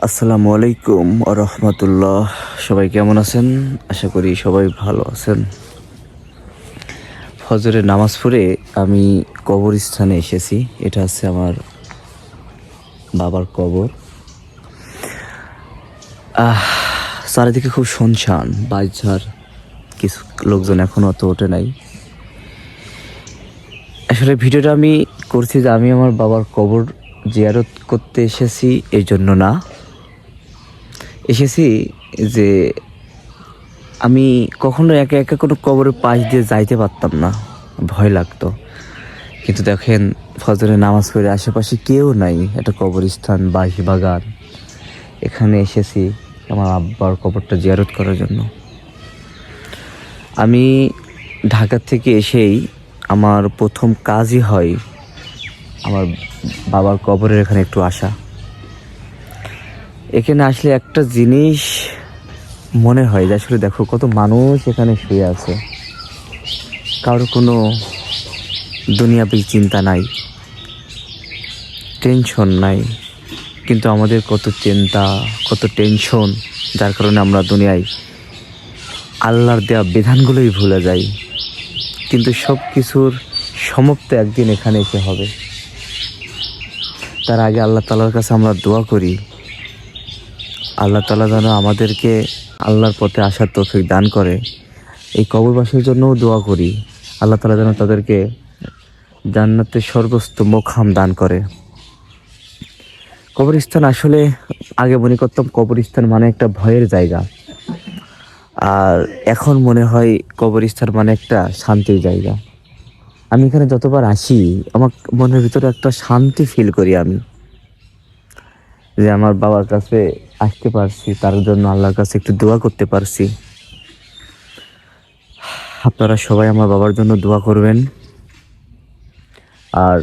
আসসালামু আলাইকুম রহমতুল্লাহ। সবাই কেমন আছেন? আশা করি সবাই ভালো আছেন। ফজরের নামাজ পড়ে আমি কবরস্থানে এসেছি। এটা হচ্ছে আমার বাবার কবর। চারিদিকে খুব শুনশান, বাজঝাড়, কিছু লোকজন এখনো অত ওঠে নাই। আসলে ভিডিওটা আমি করছি যে আমি আমার বাবার কবর জিয়ারত করতে এসেছি এই জন্য না। এসেছি যে আমি কখনো একা একা কোনো কবরের পাশ দিয়ে যাইতে পারতাম না, ভয় লাগতো। কিন্তু দেখেন, ফজরের নামাজ পড়ে আশেপাশে কেউ নাই, একটা কবরস্থান, বাঁশবাগান, এখানে এসেছি আমার আব্বার কবরটা জিয়ারত করার জন্য। আমি ঢাকা থেকে এসেই আমার প্রথম কাজই হয় আমার বাবার কবরের এখানে একটু আসা। এখানে আসলে একটা জিনিস মনে হয় যে আসলে দেখো কত মানুষ এখানে শুয়ে আছে, কারো কোনো দুনিয়াবি চিন্তা নাই, টেনশন নাই। কিন্তু আমাদের কত চিন্তা, কত টেনশন, যার কারণে আমরা দুনিয়ায় আল্লাহর দেওয়া বিধানগুলোই ভুলে যাই। কিন্তু সব কিছুর সমাপ্ত একদিন এখানে এসে হবে। তার আগে আল্লাহ তাআলার কাছে আমরা দোয়া করি, আল্লাহ তাআলা যেন আমাদেরকে আল্লাহর পথে আসার তৌফিক দান করে। এই কবরবাসীর জন্যও দোয়া করি, আল্লাহ তাআলা যেন তাদেরকে জান্নাতের সর্বোচ্চ মোকাম দান করে। কবরস্থান আসলে আগে মনে করতাম কবরস্থান মানে একটা ভয়ের জায়গা, আর এখন মনে হয় কবরস্থান মানে একটা শান্তির জায়গা। আমি এখানে যতবার আসি আমার মনের ভিতরে একটা শান্তি ফিল করি আমি, যে আমার বাবার কাছে আসতে পারছি, তার জন্য আল্লাহর কাছে একটু দোয়া করতে পারছি। আপনারা সবাই আমার বাবার জন্য দোয়া করবেন। আর